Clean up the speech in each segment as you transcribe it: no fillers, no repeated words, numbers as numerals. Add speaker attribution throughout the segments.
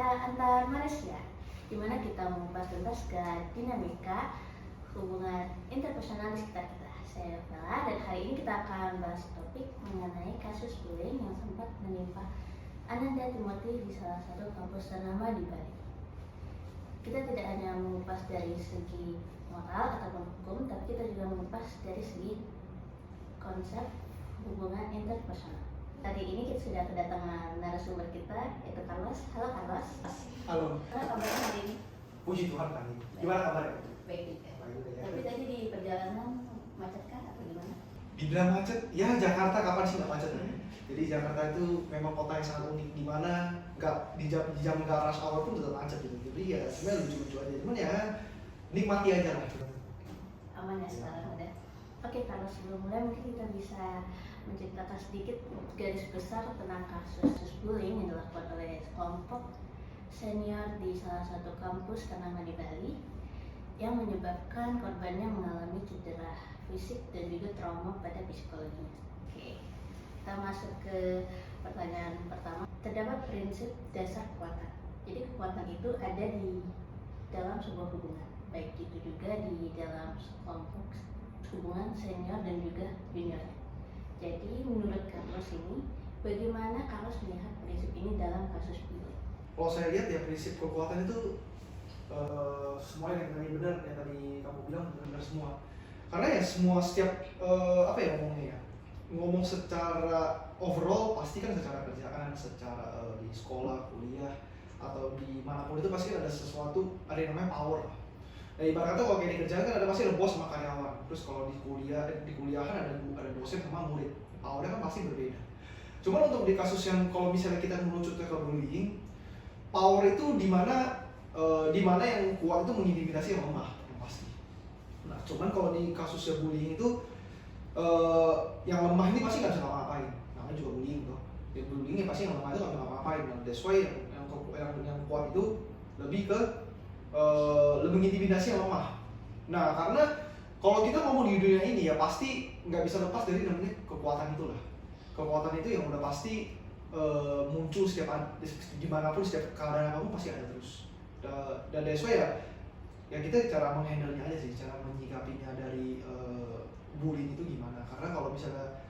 Speaker 1: wawancara antar manusia, di mana kita mengupas tuntas ke dinamika hubungan interpersonal di sekitar kita. Saya Bella, dan hari ini kita akan bahas topik mengenai kasus bullying yang sempat menimpa Ananda Timothy di salah satu kampus ternama di Bali. Kita tidak hanya mengupas dari segi moral ataupun hukum, tapi kita juga mengupas dari segi konsep hubungan interpersonal. Tadi ini kita sudah kedatangan narasumber kita, yaitu Carlos. Halo Carlos.
Speaker 2: Halo.
Speaker 1: Gimana kabarnya hari ini?
Speaker 2: Puji Tuhan kali. Gimana kabarnya?
Speaker 1: Baik.
Speaker 2: Baik, ya.
Speaker 1: Tapi tadi di perjalanan macet kah atau gimana?
Speaker 2: Dibilang macet, ya Jakarta kapan sih nggak macet? Jadi Jakarta itu memang kota yang sangat unik, di mana nggak di jam nggak rush hour pun tetap macet gitu. Jadi ya sebenarnya lucu-lucu aja, cuman ya nikmati aja lah.
Speaker 1: Aman ya sekarang udah. Oke, kalau sebelum mulai mungkin kita bisa menceritakan sedikit garis besar tentang kasus bullying yang dilakukan oleh kelompok senior di salah satu kampus ternama di Bali yang menyebabkan korbannya mengalami cedera fisik dan juga trauma pada psikologinya. Oke, kita masuk ke pertanyaan pertama. Terdapat prinsip dasar kekuatan. Jadi kekuatan itu ada di dalam sebuah hubungan, baik itu juga di dalam kelompok hubungan senior dan juga junior. Jadi menurut Carlos ini, bagaimana Carlos melihat prinsip ini dalam kasus bullying?
Speaker 2: Kalau saya lihat ya prinsip kekuatan itu semua yang tadi benar, yang tadi kamu bilang benar semua. Karena ya semua setiap apa ya ngomongnya ya, ngomong secara overall pasti kan secara kerjaan, secara di sekolah, kuliah atau di manapun itu pasti ada sesuatu, ada yang namanya power lah. Nah, ibaratnya kalau kayak di kerjaan kan ada pasti ada bos sama karyawan. Terus kalau di kuliahan ada dosen sama murid. Powernya kan pasti berbeda. Cuman untuk di kasus yang kalau misalnya kita merucut ke bullying, power itu di mana yang kuat itu mengintimidasi yang lemah, yang pasti. Nah, cuman kalau di kasusnya bullying itu yang lemah ini pasti nggak bisa ngapa-ngapain. Namanya juga bullying tuh. Ya bullying ya pasti yang lemah itu nggak bisa ngapa-ngapain. Nah, that's why yang kuat itu lebih ke lebih mengintimidasi yang lemah. Nah, karena kalau kita ngomong di dunia ini ya pasti nggak bisa lepas dari namanya kekuatan itulah. Kekuatan itu yang udah pasti muncul dimanapun, setiap keadaan apapun pasti ada terus. Dan that's why ya kita cara menghandle-nya aja sih, cara menyikapinya dari bullying itu gimana. Karena kalau misalnya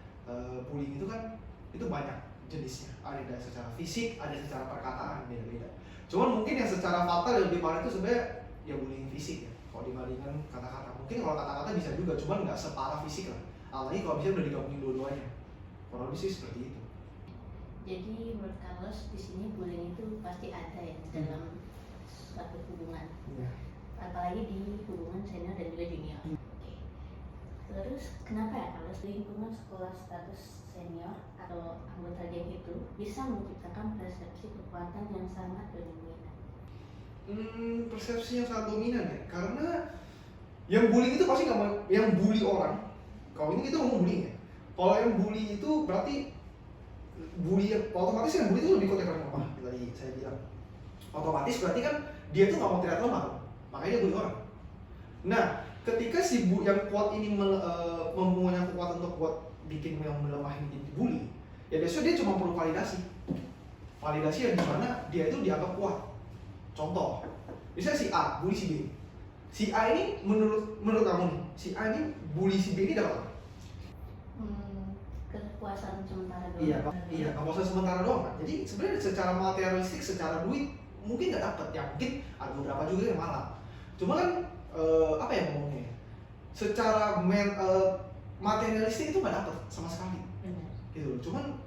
Speaker 2: bullying itu kan itu banyak jenisnya. Ada secara fisik, ada secara perkataan, beda-beda. Cuman mungkin yang secara fatal yang lebih parah itu sebenarnya ya bullying fisik ya. Kalau dibandingkan kata-kata, mungkin kalau kata-kata bisa juga, cuman nggak separah fisik lah. Apalagi kalau misalnya udah digabungin dua-duanya. Kurang lebih sih seperti itu.
Speaker 1: Jadi menurut Carlos di sini bullying itu pasti ada ya dalam suatu hubungan.
Speaker 2: Ya.
Speaker 1: Apalagi di hubungan senior dan juga junior. Oke. Terus kenapa ya Carlos lingkungan sekolah status senior atau anggota geng itu bisa menciptakan persepsi kekuatan yang sangat dominan?
Speaker 2: Persepsi yang sangat dominan ya, karena yang bullying itu pasti nggak, yang bully orang. Kalau ini kita ngomong bullying ya. Kalau yang bully itu berarti otomatis yang bully itu lebih kuat yang lemah. Tadi saya bilang, otomatis berarti kan dia tuh nggak mau terlihat lemah, makanya dia bully orang. Nah, ketika si yang kuat ini mempunyai kekuatan untuk buat bikin yang melemah ini jadi bully, ya biasanya dia cuma perlu validasi yang dimana dia itu dianggap kuat. Contoh, misalnya si A bully si B. Si A ini menurut kamu nih, si A ini bully si B ini dapat apa?
Speaker 1: Kepuasan sementara doang.
Speaker 2: Iya, kepuasan sementara doang kan. Jadi sebenarnya secara materialistik, secara duit mungkin nggak dapat. Ya mungkin ada beberapa juga yang malah. Cuma kan apa ya ngomongnya? Secara materialistik itu nggak dapat sama sekali.
Speaker 1: Benar.
Speaker 2: Gitu. Cuman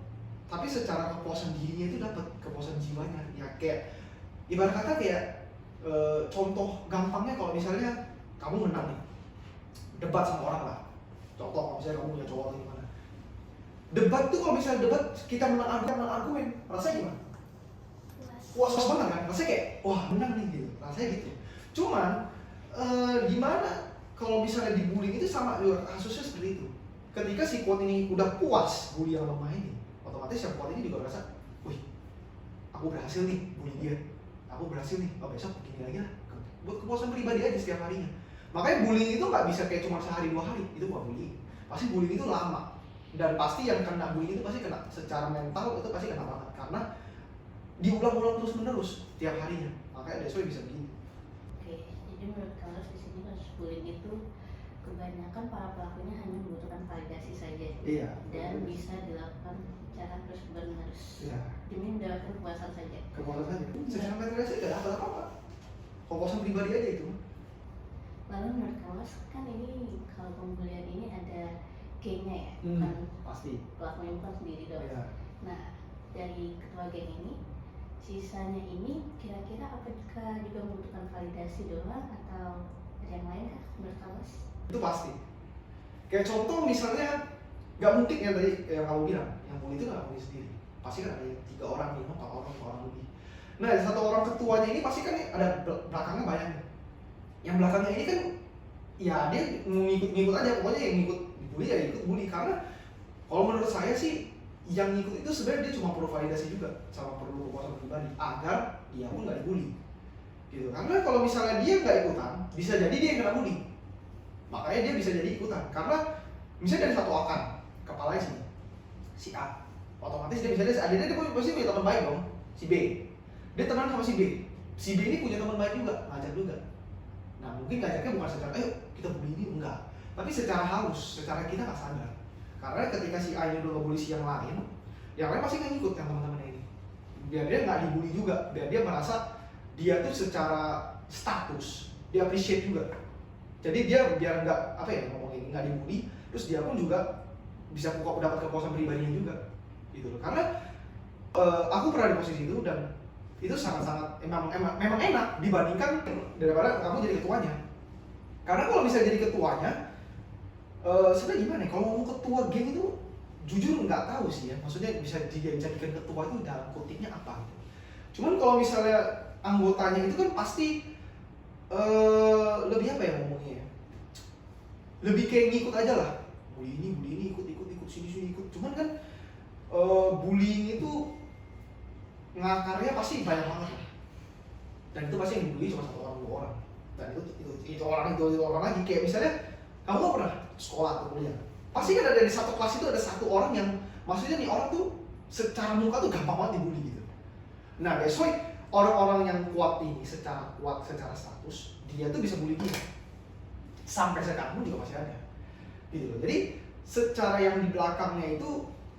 Speaker 2: tapi secara kepuasan dirinya itu dapat, kepuasan jiwanya. Ya kayak ibarat kata kayak contoh gampangnya kalau misalnya kamu menang nih, debat sama orang lah. Contoh kalau misalnya kamu punya cowok atau gimana. Debat tuh kalau misalnya debat kita menang argumen, rasanya gimana? Puas banget kan? Rasanya kayak wah menang nih gitu. Rasanya gitu. Cuman gimana kalau misalnya dibullying itu sama juga kasusnya seperti itu. Ketika si kuat ini udah puas bully yang lemah ini, otomatis yang kuat ini juga merasa, wih, aku berhasil nih bully dia, aku berhasil nih, besok begini lagi lah. Buat kepuasan pribadi aja setiap harinya. Makanya bullying itu nggak bisa kayak cuma sehari 2 hari, itu bukan bullying. Pasti bullying itu lama. Dan pasti yang kena bullying itu pasti kena secara mental, itu pasti kena banget. Karena diulang-ulang terus menerus tiap harinya, makanya that's why bisa begini.
Speaker 1: Oke, jadi menurut Carlos di sini kasus bullying itu kebanyakan para pelakunya hanya membutuhkan validasi saja
Speaker 2: Iya.
Speaker 1: dan bisa dilakukan secara terus menerus
Speaker 2: Iya.
Speaker 1: demi mendapatkan kepuasan saja.
Speaker 2: Kepuasan saja. Secara material sih nggak dapat apa-apa. Kepuasan pribadi aja itu.
Speaker 1: Lalu menurut Carlos kan ini kalau pembulian ini ada gengnya ya,
Speaker 2: Hmm,
Speaker 1: bukan
Speaker 2: pasti.
Speaker 1: pelakunya bukan sendiri doang.
Speaker 2: Iya.
Speaker 1: Nah, dari ketua geng ini, sisanya ini kira-kira apakah juga membutuhkan validasi doang atau ada yang lain kah menurut Carlos?
Speaker 2: Itu pasti. Kayak contoh misalnya, nggak mungkin yang tadi yang kamu bilang, yang bully itu nggak bully sendiri. Pasti kan ada 3 orang, 5, 4 orang, 5 orang lebih. Nah, 1 orang ketuanya ini pasti kan ada belakangnya banyak nih. Yang belakangnya ini kan, ya dia ngikut aja, pokoknya yang ngikut dibully ya ikut bully. Karena kalau menurut saya sih, yang ngikut itu sebenarnya dia cuma perlu validasi juga, sama perlu kepuasan pribadi agar dia pun nggak dibully. Gitu. Karena kalau misalnya dia nggak ikutan, bisa jadi dia yang kena bully. Makanya dia bisa jadi ikutan. Karena misalnya dari 1 akan, kepalanya si A, otomatis dia bisa dia pasti punya teman baik dong, si B. Dia teman sama si B. Si B ini punya teman baik juga, ngajak juga. Nah mungkin ngajaknya bukan secara, ayo kita bully ini, enggak. Tapi secara halus, secara kita nggak sadar. Karena ketika si A ini udah ngebully si yang lain pasti nggak ngikut yang teman-temannya ini. Biar dia nggak dibully juga, biar dia merasa dia tuh secara status, dia appreciate juga. Jadi dia biar nggak, apa ya ngomongin, nggak dibully, terus dia pun juga bisa dapat kepuasan pribadinya juga. Gitu loh. Karena aku pernah di posisi itu dan itu sangat-sangat memang enak dibandingkan daripada kamu jadi ketuanya. Karena kalau bisa jadi ketuanya, sebenarnya gimana ya, kalau ngomong ketua geng itu jujur nggak tahu sih ya, maksudnya bisa dijadikan ketua itu dalam kutipnya apa gitu. Cuman kalau misalnya anggotanya itu kan pasti lebih apa ya ngomongnya ya, lebih kayak ngikut aja lah, bully ini ikut sini ikut. Cuman kan bullying itu ngakarnya pasti banyak banget lah. Dan itu pasti yang dibully cuma 1 orang 2 orang, dan itu orang lagi. Kayak misalnya kamu gak pernah sekolah atau kuliah, pasti kan ada di satu kelas itu ada 1 orang yang maksudnya nih orang tuh secara muka tuh gampang banget dibully gitu. Nah that's why orang-orang yang kuat ini secara status, dia tuh bisa bully dia. Sampai sekarang pun juga masih ada gitu loh. Jadi secara yang di belakangnya itu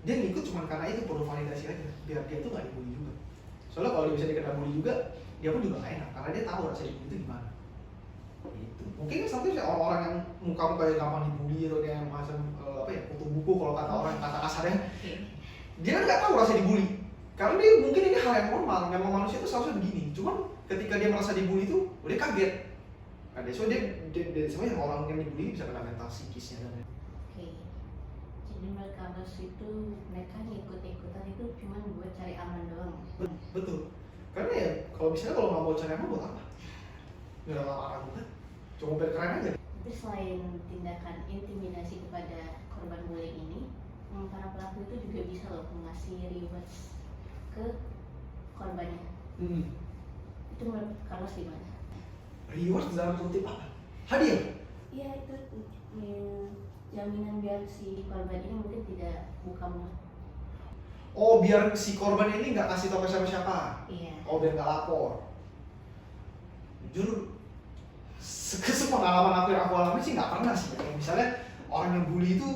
Speaker 2: dia ngikut cuma karena itu perlu validasi aja, biar dia tuh gak dibully juga. Soalnya kalau dia bisa dikena bully juga, dia pun juga gak enak karena dia tahu rasanya dibully itu gimana. Gitu. Mungkin sampai orang-orang yang muka yang gampang dibully atau kayak macam apa ya, kutu buku kalau kata orang, kata kasarnya, dia kan nggak tahu rasanya dibully. Karena dia mungkin ini hal yang normal, memang manusia itu seharusnya begini. Cuman ketika dia merasa dibully itu, dia kaget. Nah, so dia sebenarnya orang yang dibully bisa kena mental psikisnya dan.
Speaker 1: Oke, jadi menurut Carlos itu mereka ngikut-ikutan itu cuma buat cari aman doang.
Speaker 2: Betul. Karena ya kalau nggak mau cari aman buat apa? Nggak apa-apa juga. Cuma biar keren aja.
Speaker 1: Tapi selain tindakan intimidasi kepada korban bullying ini, para pelaku itu juga bisa loh mengasih rewards ke korbannya. Itu menurut Carlos gimana?
Speaker 2: Reward dalam kutip apa? Hadiah?
Speaker 1: Iya itu jaminan biar si korban ini mungkin tidak buka mulut.
Speaker 2: Oh biar si korban ini nggak kasih tahu ke siapa-siapa.
Speaker 1: Iya.
Speaker 2: Oh biar nggak lapor. Jujur, sepengalaman aku yang aku alami sih nggak pernah sih. Kayak misalnya orang yang bully itu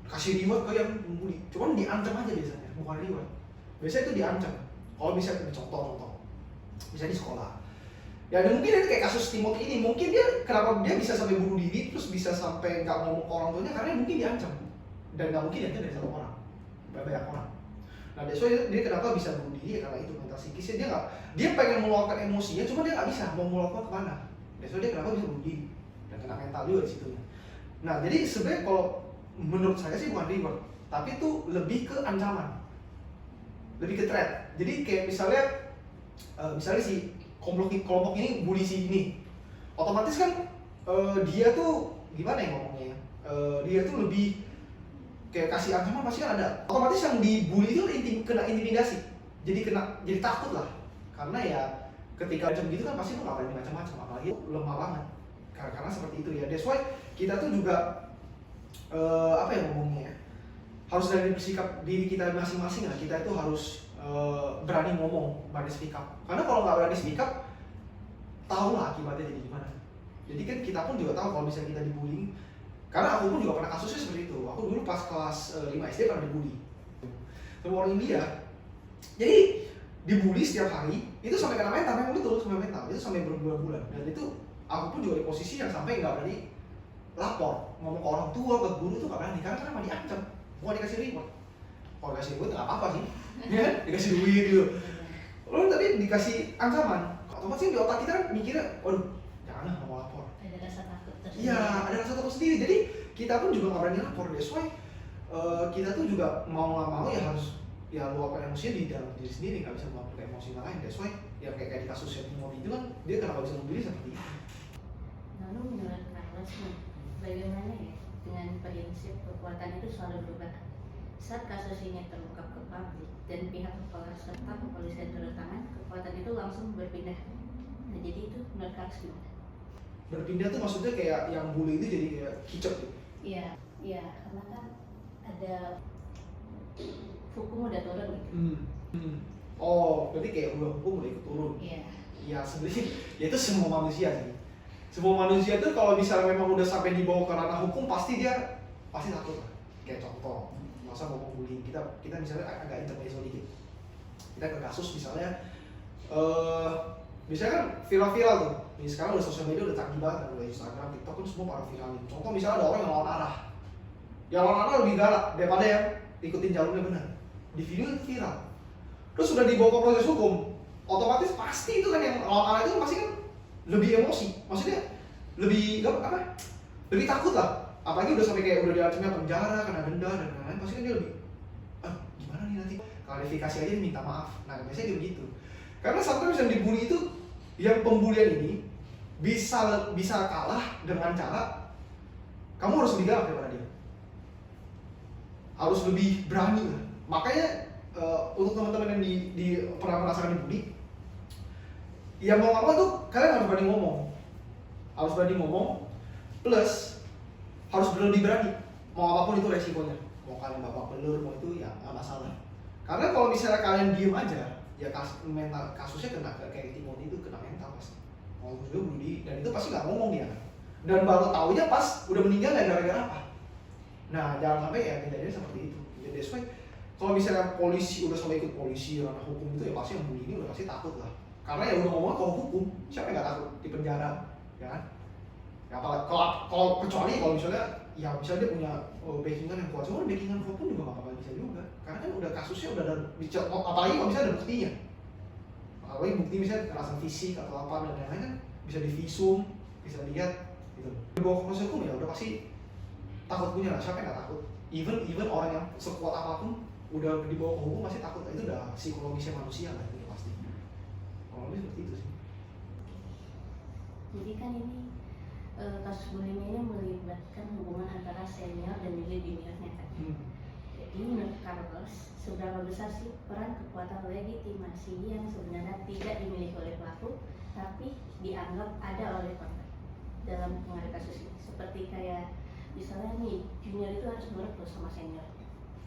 Speaker 2: kasih reward ke yang membuli, cuman diancam aja biasanya, bukan reward. Biasanya itu diancam. Kalau bisa contoh, bisa di sekolah. Ya mungkin ini kayak kasus Timot ini, mungkin dia kenapa dia bisa sampai bunuh diri, terus bisa sampai nggak ngomong ke orang tuanya karena mungkin diancam. Dan nggak mungkin diancam dari 1 orang, banyak orang. Nah, dia kenapa bisa bunuh diri ya karena itu mental psikisnya dia pengen meluapkan emosinya, cuma dia nggak bisa mau meluapkan kemana. Dia kenapa bisa bunuh diri dan kena mental juga di situ. Nah, jadi sebenarnya kalau menurut saya sih bukan reward, tapi itu lebih ke ancaman, lebih ke threat. Jadi kayak misalnya si kelompok ini bully si ini, otomatis kan dia tuh gimana ya ngomongnya, dia tuh lebih kayak kasih ancaman pasti kan ada. Otomatis yang dibully itu kena intimidasi, jadi takut lah, karena ya ketika macam gitu kan pasti tuh nggak berani macam-macam, apalagi lemah banget karena seperti itu ya. That's why kita tuh juga apa ya ngomongnya, harus dari bersikap diri kita masing-masing lah. Kita itu harus berani ngomong, berani speak up. Karena kalau nggak berani speak up, tahu lah akibatnya jadi gimana. Jadi kan kita pun juga tahu kalau misalnya kita dibullying. Karena aku pun juga pernah kasusnya seperti itu. Aku dulu pas kelas 5 SD pernah dibully sama orang India. Jadi dibully setiap hari, itu sampai kena mental, memang betul sampai mental. Itu sampai berbulan-bulan. Dan itu aku pun juga di posisi yang sampai nggak berani lapor, ngomong ke orang tua, ke guru tuh nggak berani. Karena kenapa diancam, mau dikasih reward. Kalau dikasih reward nggak apa-apa sih, ya kan? Dikasih duit gitu. Lalu tapi dikasih ancaman, otomatis di otak kita kan mikirnya, waduh, jangan lah mau lapor.
Speaker 1: Ada rasa takut tersendiri.
Speaker 2: Iya, ada rasa takut sendiri. Jadi kita pun juga nggak berani lapor. That's why kita tuh juga mau nggak mau ya harus ya luapkan emosinya di dalam diri sendiri, nggak bisa meluapkan emosi yang lain. That's why ya kayak di kasus yang Timobi itu kan dia kenapa bisa memilih seperti itu.
Speaker 1: Lalu menurut Carlos nih, bagaimana ya dengan prinsip kekuatan itu selalu berubah? Saat kasus ini terungkap ke publik dan pihak kepala serta kepolisian turun tangan, kekuatan itu langsung berpindah. Nah jadi itu menurut Carlos gimana?
Speaker 2: Berpindah tuh maksudnya kayak yang bully itu jadi kayak kicap gitu.
Speaker 1: Iya, iya, karena kan ada hukum udah turun gitu.
Speaker 2: Oh, berarti kayak udah hukum udah ikut turun.
Speaker 1: Iya.
Speaker 2: Ya sebenarnya ya itu semua manusia sih. Semua manusia tuh kalau misalnya memang udah sampai dibawa ke ranah hukum pasti dia pasti takut lah. Kayak contoh, masa ngomong bullying kita misalnya agak intermezzo dikit. Kita ke kasus misalnya misalnya kan viral-viral tuh. Ini sekarang udah sosial media udah canggih banget, udah Instagram, TikTok kan semua para viralin. Contoh misalnya ada orang yang lawan arah. Yang lawan arah lebih galak daripada yang ikutin jalurnya benar. Di video itu viral. Terus sudah dibawa ke proses hukum, otomatis pasti itu kan yang lawan arah itu pasti kan lebih emosi. Maksudnya lebih lebih takut lah. Apalagi udah sampai kayak udah diancamnya penjara, kena denda dan lain-lain, pasti kan dia lebih gimana nih nanti klarifikasi aja minta maaf. Nah biasanya dia begitu. Karena sometimes yang dibully itu, yang pembulian ini bisa kalah dengan cara kamu harus lebih galak daripada dia, harus lebih berani lah. Makanya untuk teman-teman yang di pernah merasakan dibully, ya mau nggak mau tuh kalian harus berani ngomong, plus harus lebih berani. Mau apapun itu resikonya, mau kalian bapak belur, mau itu ya nggak masalah. Karena kalau misalnya kalian diem aja, ya kasusnya kena kayak Timothy itu kena mental pasti. Mau juga bunuh diri, dan itu pasti nggak ngomong dia kan. Dan baru taunya pas udah meninggal ya gara-gara apa. Nah jangan sampai ya kejadian seperti itu. Jadi that's why kalau misalnya polisi udah sampai ikut polisi ranah hukum itu ya pasti yang bully ini udah pasti takut lah. Karena ya udah ngomong kalau hukum, siapa yang nggak takut di penjara, ya kan? Ya apalagi kalau kecuali kalau misalnya ya misalnya dia punya backingan yang kuat, cuma backingan kuat pun juga nggak bakal bisa juga. Karena kan udah kasusnya udah ada, apalagi kalau misalnya ada buktinya. Apalagi bukti misalnya kekerasan fisik atau apa dan lain-lain kan bisa divisum, bisa lihat gitu. Dibawa ke proses hukum ya udah pasti takut punya lah, siapa yang nggak takut? Even orang yang sekuat apapun udah dibawa ke hukum pasti takut. Itu udah psikologisnya manusia lah itu pasti. Kalau lebih seperti itu sih.
Speaker 1: Jadi kan ini kasus bullying ini melibatkan hubungan antara senior dan juga juniornya kan. Jadi menurut Carlos, seberapa besar sih peran kekuatan legitimasi yang sebenarnya tidak dimiliki oleh pelaku, tapi dianggap ada oleh korban dalam pengadaan kasus ini? Seperti kayak misalnya nih, junior itu harus nurut loh sama senior.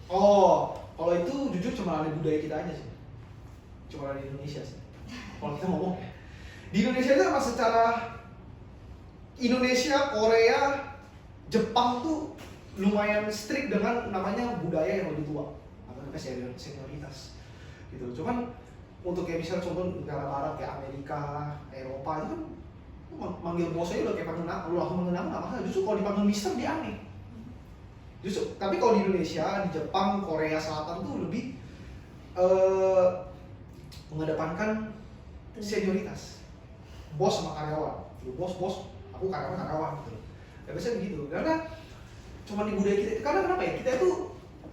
Speaker 2: Oh, kalau itu jujur cuma ada budaya kita aja sih. Cuma ada di Indonesia sih. Kalau kita ngomong di Indonesia itu emang secara Indonesia, Korea, Jepang tuh lumayan strict dengan namanya budaya yang lebih tua, apa namanya senioritas gitu. Cuman untuk kayak misalnya contoh negara barat kayak Amerika, Eropa itu kan manggil bosnya udah kayak panggil nama, lu langsung mengenal nggak masalah. Justru kalau dipanggil Mister dia aneh. Justru, tapi kalau di Indonesia, di Jepang, Korea Selatan tuh lebih mengedepankan senioritas. Bos sama karyawan, bos, aku karyawan gitu. Ya biasanya begitu. Karena cuma di budaya kita itu, karena kenapa ya? Kita itu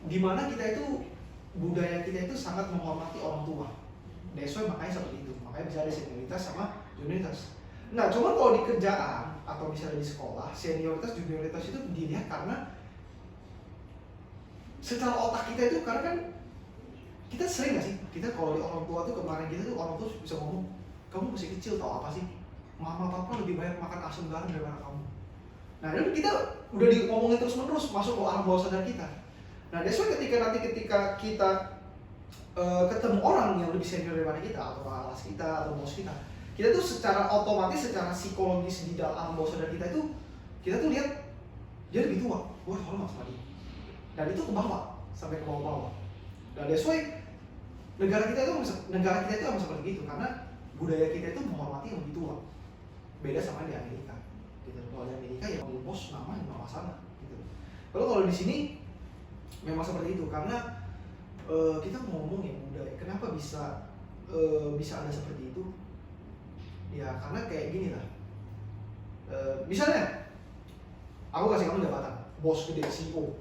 Speaker 2: dimana kita itu budaya kita itu sangat menghormati orang tua. That's why makanya seperti itu. Makanya bisa ada senioritas sama junioritas. Nah, cuma kalau di kerjaan atau misalnya di sekolah, senioritas junioritas itu dilihat karena secara otak kita itu, karena kan kita sering nggak sih, kita kalau di orang tua tuh kemarin kita tuh orang tua bisa ngomong, kamu masih kecil tau apa sih, mama papa lebih banyak makan asam garam daripada kamu. Nah itu kita udah diomongin terus menerus masuk ke alam bawah sadar kita. Nah that's why ketika kita ketemu orang yang lebih senior daripada kita atau kakak kelas kita atau bos kita tuh secara otomatis, secara psikologis di dalam bawah sadar kita tuh lihat dia lebih tua, gue harus hormat sama dia. Dan itu ke bawah sampai ke bawah-bawah. Dan that's why negara kita itu emang seperti itu, karena budaya kita itu menghormati yang lebih tua. Beda sama di Amerika. Gitu. Kalau di Amerika ya bos namanya nggak masalah. Gitu. Kalau di sini memang seperti itu, karena kita ngomong ya budaya. Kenapa bisa ada seperti itu? Ya karena kayak gini lah. Misalnya, aku kasih kamu jabatan, bos gede, CEO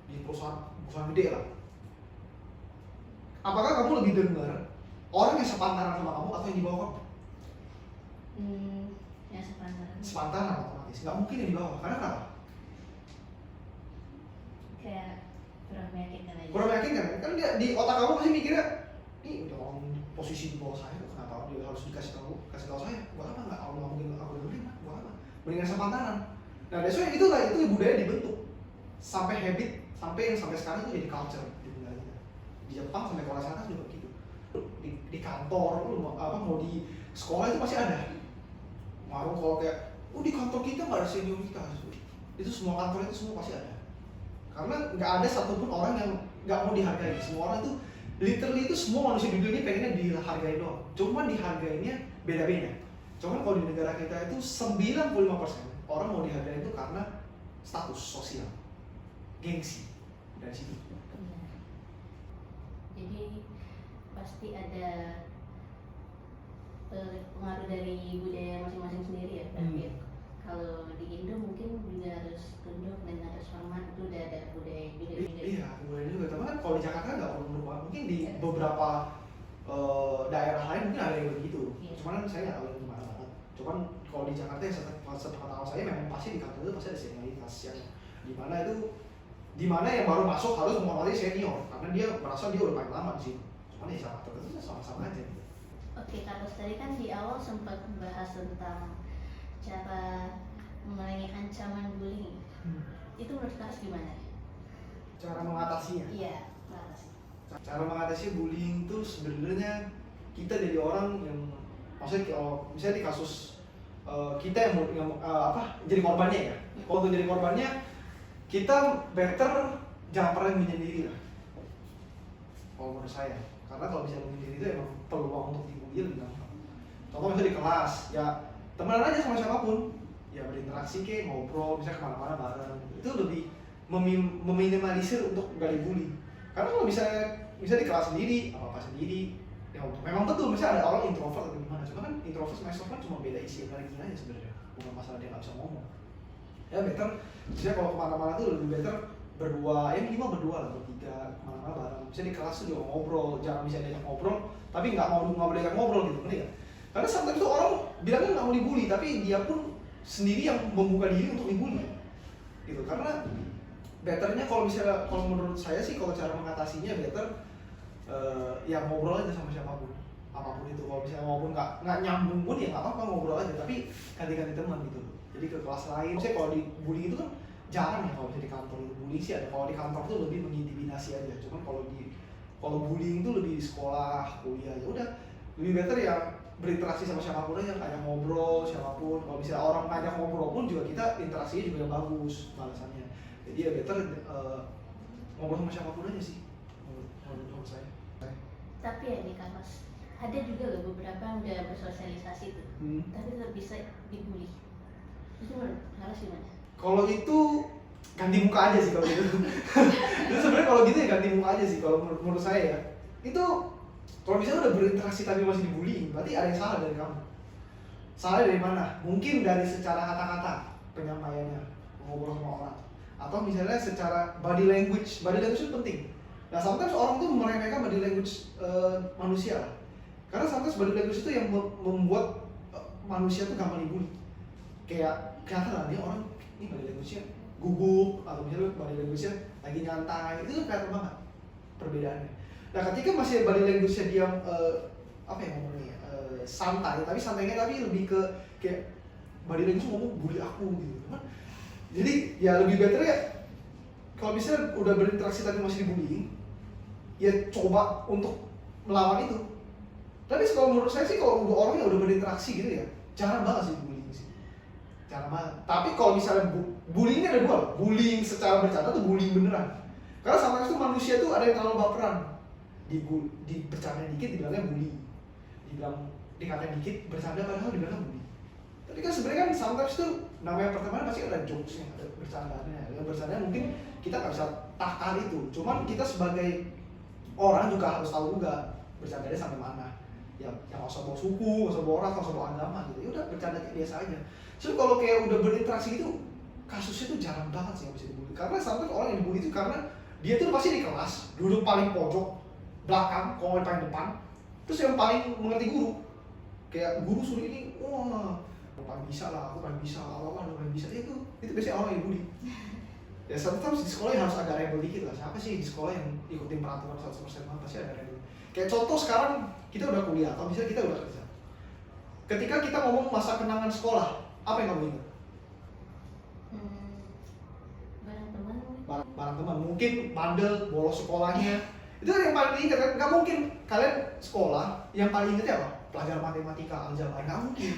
Speaker 2: di perusahaan gede lah. Apakah kamu lebih dengar orang yang sepantaran sama kamu atau yang di bawah kamu?
Speaker 1: Ya sepantaran.
Speaker 2: Sepantaran otomatis, nggak mungkin yang di bawah. Karena kenapa?
Speaker 1: Kayak kurang meyakinkan aja.
Speaker 2: Kurang meyakinkan kan dia di otak kamu pasti mikirnya, nih udah orang posisi di bawah saya, kenapa dia harus kasih tahu saya? Buat apa nggak? Kalau mungkin aku dengerin, buat apa? Mendingan sepantaran. Nah, that's itu budaya dibentuk sampai habit, sampai sekarang itu jadi culture di negara kita. Di Jepang sampai Korea Selatan juga begitu. Di kantor, mau di sekolah itu pasti ada. Warung kalau kayak, di kantor kita nggak ada senioritas. Itu semua kantor itu semua pasti ada. Karena nggak ada satupun orang yang nggak mau dihargai. Semua orang itu literally itu semua manusia di dunia ini pengennya dihargai doang. Cuman dihargainya beda-beda. Cuman kalau di negara kita itu 95% orang mau dihargai itu karena status sosial, gengsi dari situ.
Speaker 1: Jadi pasti ada pengaruh dari budaya masing-masing sendiri ya. Kalau di Indo mungkin juga harus tunduk dan harus hormat, itu udah ada budaya juga.
Speaker 2: Iya, budaya juga. Tapi kan kalau di Jakarta nggak perlu berubah. Mungkin di beberapa daerah lain mungkin ada yang begitu. Cuman kan saya nggak tahu yang gimana banget. Cuman kalau di Jakarta yang sepengetahuan saya memang pasti di kantor itu pasti ada senioritas yang dimana yang baru masuk harus menghormati senior karena dia merasa dia udah paling lama di situ. Cuman ya Jakarta itu sama-sama aja.
Speaker 1: Oke, Carlos tadi kan di awal sempat membahas tentang cara mengurangi ancaman bullying. Itu menurut Carlos gimana?
Speaker 2: Cara mengatasinya?
Speaker 1: Iya, mengatasi.
Speaker 2: Cara mengatasi bullying itu sebenarnya kita jadi orang yang maksudnya kalau misalnya di kasus kita yang jadi korbannya ya. Kalau untuk jadi korbannya kita better jangan pernah menyendiri lah. Kalau menurut saya, karena kalau bisa menyendiri itu emang peluang untuk dibully lebih gampang. Contoh misalnya di kelas, ya temenan aja sama siapapun, ya berinteraksi kayak ngobrol, bisa kemana-mana bareng. Itu lebih meminimalisir untuk gak dibully. Karena kalau bisa di kelas sendiri, apa sendiri, ya memang betul misalnya ada orang introvert atau gimana. Cuma kan introvert sama extrovert cuma beda isi energinya aja sebenarnya, bukan masalah dia nggak bisa ngomong. Ya better, misalnya kalau kemana-mana tuh lebih better berdua, ya minimal berdua lah, bertiga kemana-mana bareng. Misalnya di kelas tuh juga ngobrol, jangan bisa diajak ngobrol, tapi nggak mau diajak ngobrol gitu, ngerti nggak? Karena sometimes tuh orang bilangnya nggak mau dibully, tapi dia pun sendiri yang membuka diri untuk dibully, gitu. Karena betternya kalau menurut saya sih kalau cara mengatasinya better ya ngobrol aja sama siapapun, apapun itu. Kalau misalnya walaupun nggak nyambung pun ya nggak apa-apa, ngobrol aja, tapi ganti-ganti teman gitu. Jadi ke kelas lain, misalnya kalau di bullying itu kan jarang ya kalau di kantor itu bullying sih ada. Kalau di kantor tuh lebih mengintimidasi aja. Cuman kalau bullying itu lebih di sekolah, kuliah, ya udah lebih better ya berinteraksi sama siapapun aja, kayak ngobrol siapapun. Kalau misalnya orang ngajak ngobrol pun juga kita interaksinya juga bagus balasannya. Jadi ya better ngobrol sama siapapun aja sih menurut saya.
Speaker 1: Tapi ya nih Carlos, ada juga loh beberapa yang udah bersosialisasi tuh, tapi tetap bisa dibully. Itu menurut Carlos gimana?
Speaker 2: Kalau itu ganti muka aja sih kalau gitu. Itu sebenarnya kalau gitu ya ganti muka aja sih kalau menurut saya ya. Itu kalau misalnya udah berinteraksi tapi masih dibully, berarti ada yang salah dari kamu. Salah dari mana? Mungkin dari secara kata-kata penyampaiannya, ngobrol sama orang, atau misalnya secara body language. Body language itu penting. Nah, sometimes orang tuh meremehkan body language manusia. Karena sometimes body language itu yang membuat manusia tuh gampang dibully. Kayak kelihatan lah dia orang ini body language-nya gugup, atau misalnya body language-nya lagi nyantai, itu kan kelihatan banget perbedaannya. Nah, ketika masih body language-nya dia santai, tapi santainya tapi lebih ke kayak body language ngomong bully aku gitu. Jadi ya lebih better ya kalau misalnya udah berinteraksi tapi masih dibully, ya coba untuk melawan itu. Tapi kalau menurut saya sih kalau orang yang udah berinteraksi gitu ya, jarang banget sih bullying sih. Jarang banget. Tapi kalau misalnya bullying ada dua, bullying secara bercanda atau bullying beneran. Karena sometimes tuh manusia tuh ada yang terlalu baperan. Di bercanda dikit dibilangnya bully. Dibilang dikatain dikit bercanda padahal dibilang bully. Tapi kan sebenarnya kan sometimes tuh namanya pertemanan pasti ada jokesnya, ada bercandanya. Yang bercanda mungkin kita nggak bisa takar itu. Cuman kita sebagai orang juga harus tahu juga bercandanya sampai mana. Yang nggak usah bawa suku, nggak usah bawa ras, nggak usah bawa agama gitu. Ya udah bercanda kayak biasa aja. So kalau kayak udah berinteraksi gitu, kasusnya tuh jarang banget sih yang bisa dibully. Karena sometimes orang yang dibully itu karena dia tuh pasti di kelas duduk paling pojok, belakang, kalau paling depan. Terus yang paling mengerti guru, kayak guru suruh ini, wah aku paling bisa lah, aku paling bisa, apa-apa aku paling bisa. Itu biasanya orang yang bully. Ya sometimes di sekolah yang harus agak rebel dikit lah. Siapa sih di sekolah yang ikutin peraturan 100% mah pasti ada rebel. Kayak contoh sekarang kita udah kuliah atau misalnya kita udah kerja. Ketika kita ngomong masa kenangan sekolah, apa yang kamu ingat?
Speaker 1: Barang teman.
Speaker 2: Barang teman, mungkin bandel, bolos sekolahnya. Itu yang paling diingat kan? Gak mungkin kalian sekolah yang paling ingetnya apa? Pelajaran matematika, aljabar, gak mungkin.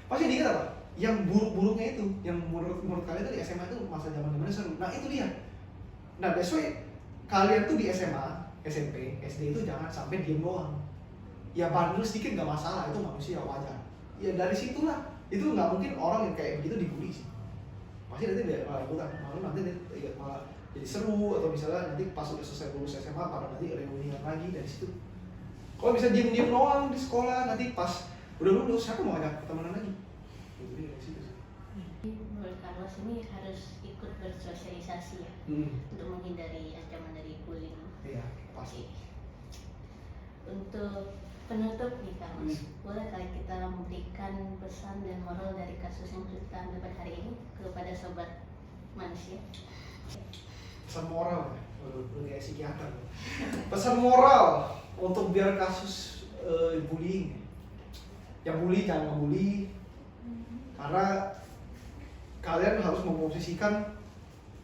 Speaker 2: Pasti diingat apa? Yang buruk-buruknya itu, yang menurut kalian tuh di SMA itu masa zaman-zamannya seru. Nah itu dia. Nah that's why kalian tuh di SMA, SMP, SD itu jangan sampai diem doang. Ya bandel sedikit gak masalah, itu manusia wajar. Ya dari situlah, itu nggak mungkin orang yang kayak begitu dibully sih. Pasti nanti dia malah ikutan, malah nanti dia malah jadi seru atau misalnya nanti pas udah selesai lulus SMA pada nanti reunian lagi dari situ. Kalau bisa diem-diem doang di sekolah, nanti pas udah lulus siapa mau ajak temenan lagi? Jadi dari situ sih.
Speaker 1: Menurut Carlos ini harus ikut bersosialisasi ya, untuk menghindari ancaman dari bullying.
Speaker 2: Iya, pasti.
Speaker 1: Untuk penutup nih Carlos, boleh kali kita memberikan pesan dan moral dari kasus yang kita ambil pada hari ini kepada sobat manusia?
Speaker 2: Pesan moral ya, udah kayak psikiater. Pesan moral untuk biar kasus bullying. Yang bully jangan ngebully, karena kalian harus memposisikan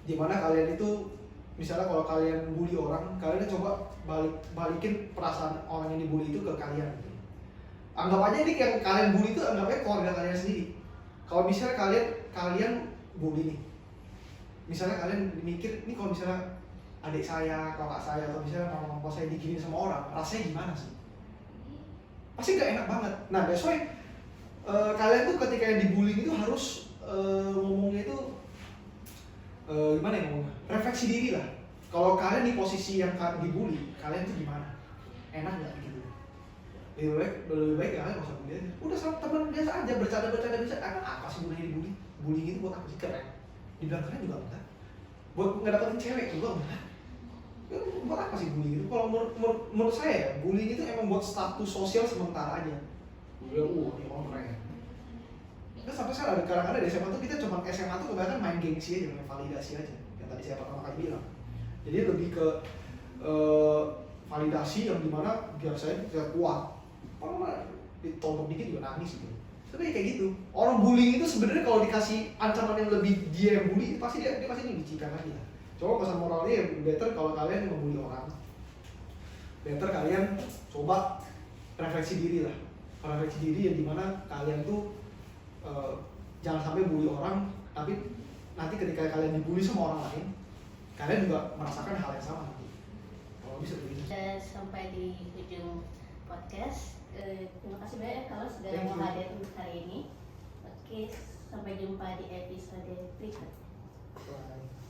Speaker 2: di mana kalian itu, misalnya kalau kalian bully orang, kalian coba balikin perasaan orang yang dibully itu ke kalian. Anggap aja ini yang kalian bully itu anggapnya keluarga kalian sendiri. Kalau misalnya kalian bully nih, misalnya kalian mikir, ini kalau misalnya adik saya, kakak saya, atau misalnya mama saya diginiin sama orang, rasanya gimana sih? Pasti gak enak banget. Nah that's why kalian tuh ketika yang dibully itu harus ngomongnya itu gimana ya ngomongnya? Refleksi diri lah. Kalau kalian di posisi yang dibully, kalian tuh gimana? Enak gak gitu? Lebih baik ya kalian gak usah bully aja. Udah sama teman biasa aja, bercanda bisa. Apa sih dibully? Bullying itu buat apa sih? Keren. Dibilang keren juga enggak. Buat ngedapetin cewek juga enggak. Buat apa sih bullying itu? Kalau menurut saya ya, bullying itu emang buat status sosial sementara aja. Bilang, ini orang keren. Kita sampai sekarang kadang-kadang di SMA tuh kita cuma SMA tuh kebanyakan main gengsi aja, main validasi aja. Yang tadi saya pertama kali bilang. Jadi lebih ke validasi yang dimana biar saya bisa kuat. Kalau ditonton dikit juga nangis gitu. Tapi kayak gitu. Orang bullying itu sebenarnya kalau dikasih ancaman yang lebih dia yang bully, pasti dia pasti dibicikan lagi lah. Coba pesan moralnya ya better kalau kalian membully orang. Better kalian coba refleksi diri lah. Refleksi diri yang dimana kalian tuh jangan sampai bully orang, tapi nanti ketika kalian dibully sama orang lain, kalian juga merasakan hal yang sama nanti. Kalau bisa begitu.
Speaker 1: Sampai di ujung podcast. Terima kasih banyak kalau sudah mau hadir hari ini. Oke, sampai jumpa di episode berikut.
Speaker 2: Bye.